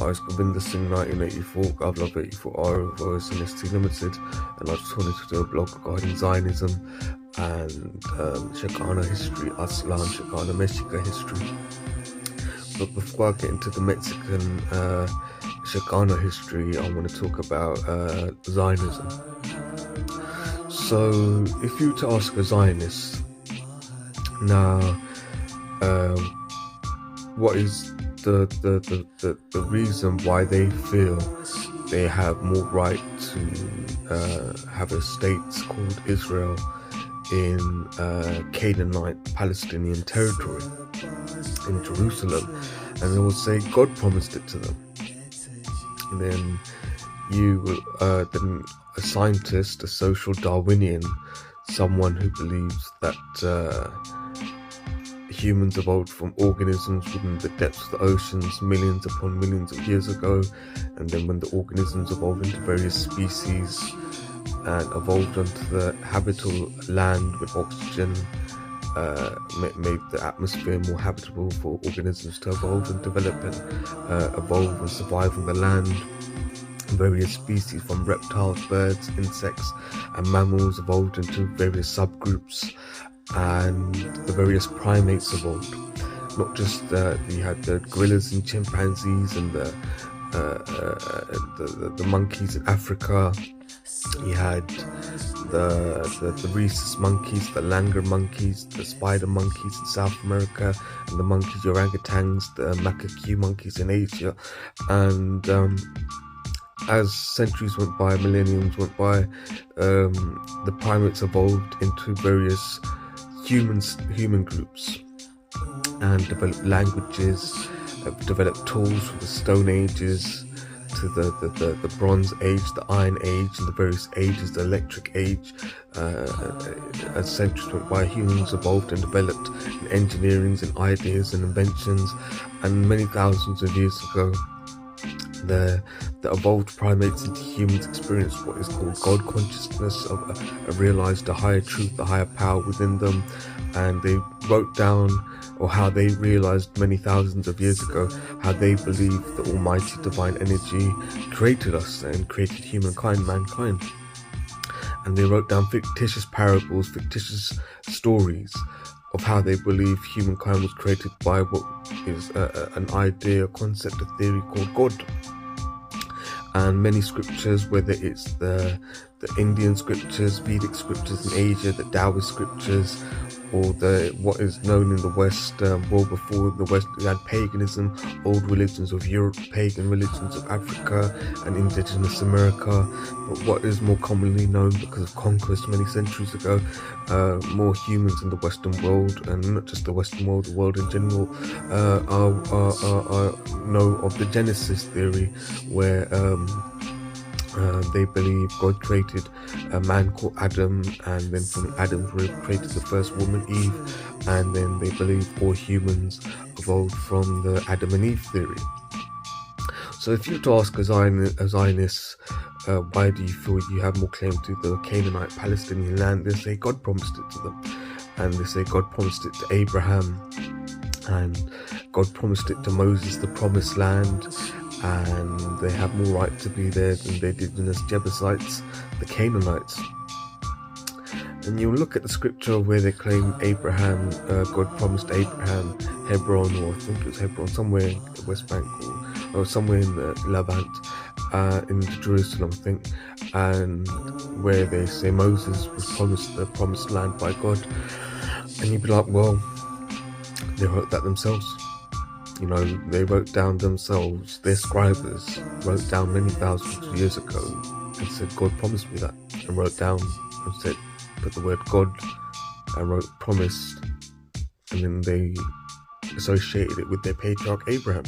I was Govinda Singh 1984, Governor of 84 R of SNST Limited, and I just wanted to do a blog regarding Zionism and Chicano history, Aztlan Chicano Mexican history. But before I get into the Mexican Chicano history, I want to talk about Zionism. So, if you were to ask a Zionist, now, what is the reason why they feel they have more right to have a state called Israel in Canaanite-Palestinian territory in Jerusalem? And they will say God promised it to them. And then then a scientist, a social Darwinian, someone who believes that humans evolved from organisms within the depths of the oceans millions upon millions of years ago, and then when the organisms evolved into various species and evolved onto the habitable land with oxygen, made the atmosphere more habitable for organisms to evolve and develop and evolve and survive on the land. Various species from reptiles, birds, insects and mammals evolved into various subgroups, and the various primates evolved. Not just you had the gorillas and chimpanzees and the monkeys in Africa. You had the rhesus monkeys, the langur monkeys, the spider monkeys in South America, and the monkeys, orangutans, the macaque monkeys in Asia. And as centuries went by, millenniums went by, the primates evolved into various human groups and developed languages, developed tools from the Stone Ages to the Bronze Age, the Iron Age, and the various ages, the Electric Age. As centuries went by, humans evolved and developed in engineerings and ideas and inventions, and many thousands of years ago, the evolved primates into humans experienced what is called God consciousness, realized a higher truth, a higher power within them, and they wrote down, or how they realized many thousands of years ago, how they believed the almighty divine energy created us and created mankind. And they wrote down fictitious parables, fictitious stories of how they believe humankind was created by what is an idea, a concept, a theory called God. And many scriptures, whether it's the Indian scriptures, Vedic scriptures in Asia, the Taoist scriptures, or what is known in the West, well before the West, we had paganism, old religions of Europe, pagan religions of Africa and indigenous America. But what is more commonly known, because of conquest many centuries ago, more humans in the Western world, and not just the Western world, the world in general, know of the Genesis theory, where they believe God created a man called Adam, and then from Adam created the first woman, Eve, and then they believe all humans evolved from the Adam and Eve theory. So if you were to ask a Zionist, why do you feel you have more claim to the Canaanite-Palestinian land, they say God promised it to them, and they say God promised it to Abraham, and God promised it to Moses, the promised land, and they have more right to be there than the indigenous Jebusites, the Canaanites. And you'll look at the scripture where they claim Abraham, God promised Abraham Hebron, or I think it was Hebron, somewhere in the West Bank, or somewhere in the Levant, in Jerusalem, I think, and where they say Moses was promised the promised land by God. And you'd be like, well, they wrote that themselves. You know, they wrote down themselves, their scribes wrote down many thousands of years ago and said, God promised me that, and wrote down and said, put the word God and wrote promised, and then they associated it with their patriarch Abraham.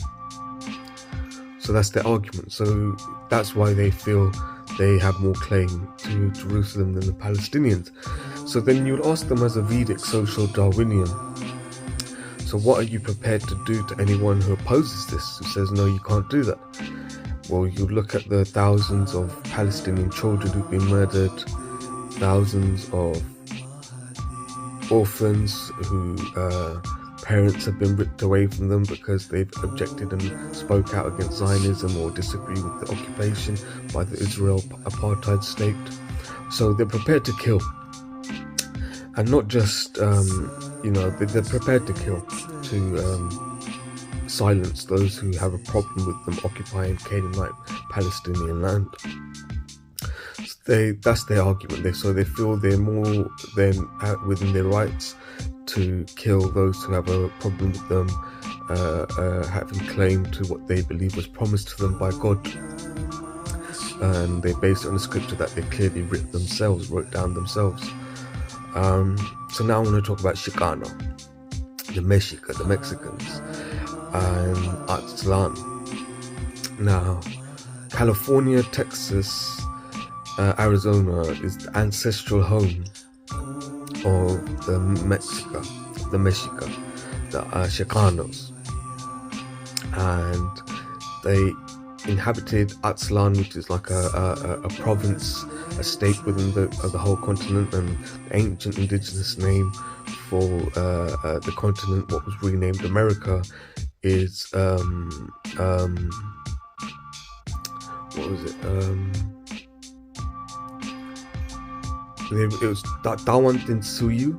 So that's their argument. So that's why they feel they have more claim to Jerusalem than the Palestinians. So then you would ask them, as a Vedic social Darwinian, so what are you prepared to do to anyone who opposes this, who says, no, you can't do that? Well, you look at the thousands of Palestinian children who've been murdered, thousands of orphans who parents have been ripped away from them because they've objected and spoke out against Zionism or disagree with the occupation by the Israel apartheid state. So they're prepared to kill. And not just, they're prepared to kill to silence those who have a problem with them occupying Canaanite-Palestinian land. That's their argument. They feel they're more than within their rights to kill those who have a problem with them having claim to what they believe was promised to them by God. And they base it on a scripture that they clearly wrote down themselves. So now I want to talk about Chicano, the Mexicans, and Aztlan. Now, California, Texas, Arizona is the ancestral home of the Mexica, the Chicanos, and they inhabited Aztlan, which is like a province, a state within the whole continent, and the ancient indigenous name for the continent, what was renamed America, is what was it? It was Tawantinsuyu.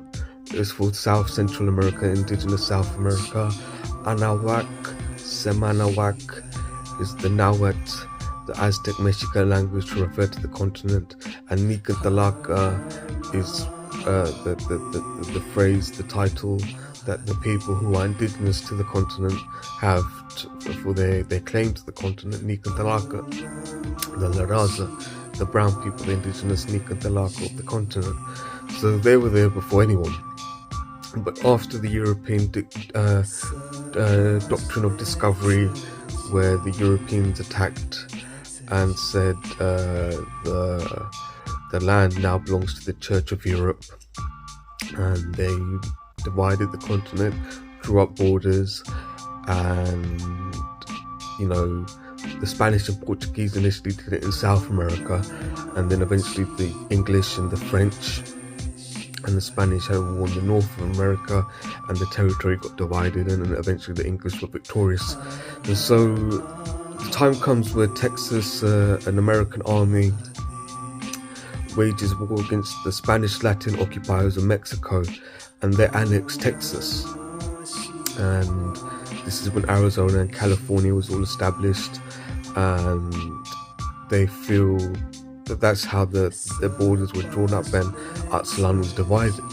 It was for South Central America, indigenous South America. Anahuac, Semanahuac is the Nahuatl, the Aztec Mexican language to refer to the continent, and Nicantalaca is the phrase, the title that the people who are indigenous to the continent have for their claim to the continent. Nicantalaca, the La Raza, the brown people, the indigenous Nicantalaca of the continent. So they were there before anyone. But after the European doctrine of discovery, where the Europeans attacked and said the land now belongs to the Church of Europe, and they divided the continent, drew up borders, and the Spanish and Portuguese initially did it in South America, and then eventually the English and the French and the Spanish had war in the North of America, and the territory got divided, and then eventually the English were victorious. And so the time comes where Texas, an American army, wages war against the Spanish Latin occupiers of Mexico, and they annex Texas. And this is when Arizona and California was all established, and they feel that that's how the borders were drawn up, and Aztlan was divided.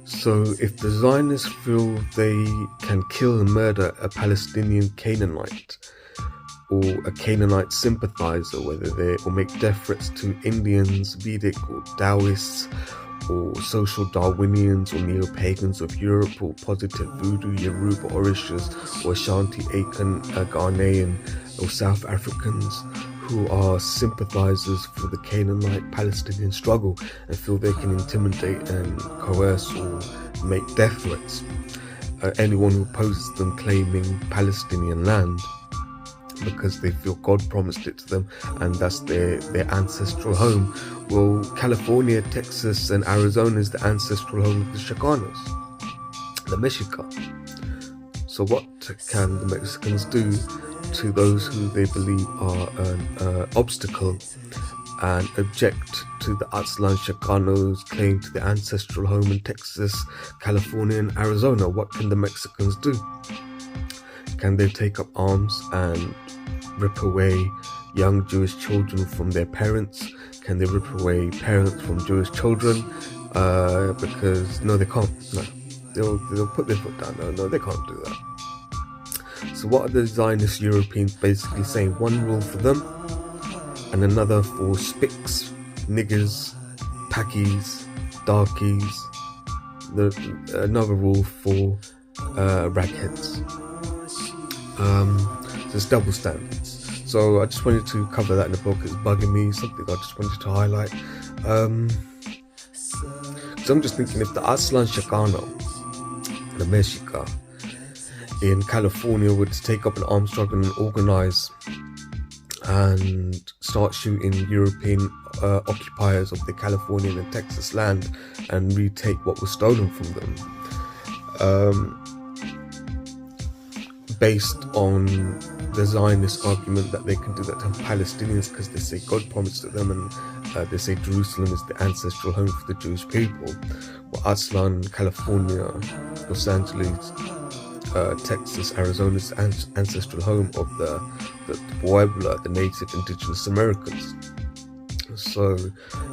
So if the Zionists feel they can kill and murder a Palestinian Canaanite, or a Canaanite sympathizer, or make death threats to Indians, Vedic or Taoists, or social Darwinians or neo-pagans of Europe, or positive voodoo, Yoruba, Orishas, or Ashanti, Akan, Ghanaian, or South Africans who are sympathizers for the Canaanite-Palestinian struggle and feel they can intimidate and coerce or make death threats anyone who opposes them claiming Palestinian land, because they feel God promised it to them and that's their ancestral home. Well, California, Texas and Arizona is the ancestral home of the Chicanos, the Mexica. So what can the Mexicans do to those who they believe are an obstacle and object to the Aztlan Chicanos' claim to the ancestral home in Texas, California and Arizona? What can the Mexicans do? Can they take up arms and rip away young Jewish children from their parents? Can they rip away parents from Jewish children? Because no, they can't. No, they'll put their foot down. No, they can't do that. So what are the Zionist Europeans basically saying? One rule for them and another for spics, niggers, packies, darkies. Another rule for ragheads. So it's double standards. So I just wanted to cover that in the book. It's bugging me, something I just wanted to highlight. So I'm just thinking, if the Aztlan Chicano, the Mexica in California, would take up an armed struggle and organize and start shooting European occupiers of the Californian and Texas land and retake what was stolen from them, based on the Zionist argument that they can do that to Palestinians because they say God promised to them, and they say Jerusalem is the ancestral home for the Jewish people. Well, Aztlan, California, Los Angeles, Texas, Arizona is the ancestral home of the Puebla, the native indigenous Americans. So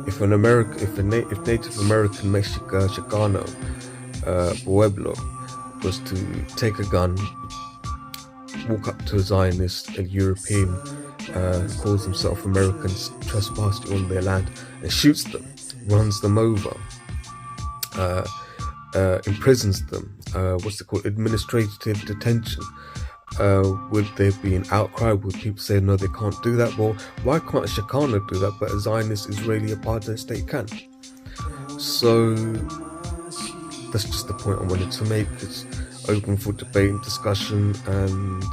if Native American Mexican-Chicano Pueblo was to take a gun, walk up to a Zionist, a European who calls himself Americans, trespassing on their land, and shoots them, runs them over, imprisons them, administrative detention, would there be an outcry? Would people say no, they can't do that? Well, why can't a Chicano do that, but a Zionist-Israeli apartheid state can? So that's just the point I wanted to make. It's open for debate and discussion, and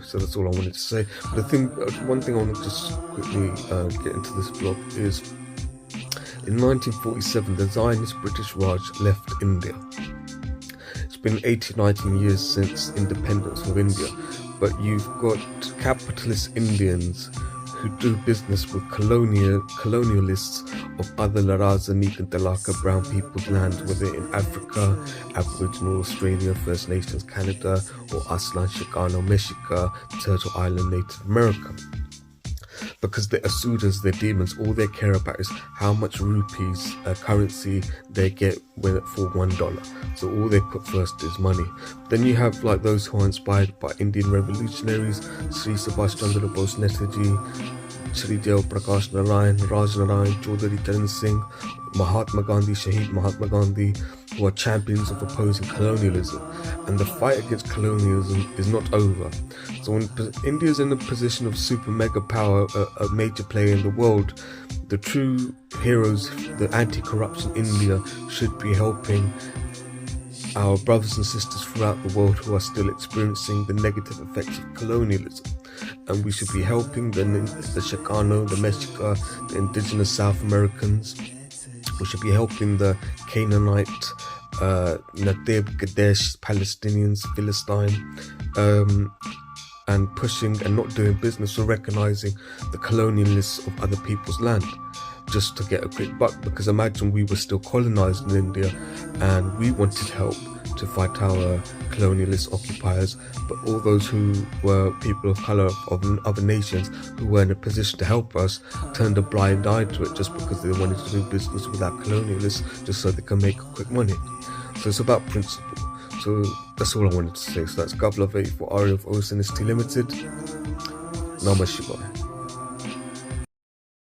so that's all I wanted to say. But one thing I want to just quickly get into this blog is, in 1947, the Zionist British Raj left India. It's been 19 years since independence of India, but you've got capitalist Indians who do business with colonialists of other Laraza, Nikan, Talaka, brown people's land, whether in Africa, Aboriginal Australia, First Nations Canada, or Aztlan Chicano, Mexica, Turtle Island, Native America. Because they're asuras, they're demons, all they care about is how much rupees, currency, they get for $1. So all they put first is money. Then you have like those who are inspired by Indian revolutionaries, Sri Subhash Chandra Bose Netaji, Shri Jai Prakash Narayan, Raj Narayan, Chaudhary Charan Singh, Mahatma Gandhi, Shahid Mahatma Gandhi, who are champions of opposing colonialism. And the fight against colonialism is not over. So when India is in a position of super mega power, a major player in the world, the true heroes, the anti-corruption India, should be helping our brothers and sisters throughout the world who are still experiencing the negative effects of colonialism. And we should be helping the Chicano, the Mexica, the indigenous South Americans. We should be helping the Canaanite, Native, Kadesh, Palestinians, Philistine, and pushing and not doing business or recognizing the colonialists of other people's land just to get a quick buck. Because imagine we were still colonized in India and we wanted help to fight our colonialist occupiers, but all those who were people of color of other nations who were in a position to help us turned a blind eye to it just because they wanted to do business with our colonialists just so they can make quick money. So it's about principle. So that's all I wanted to say. So that's Gov Love 84 Ari of Oceanist Limited. Namah Shivaya.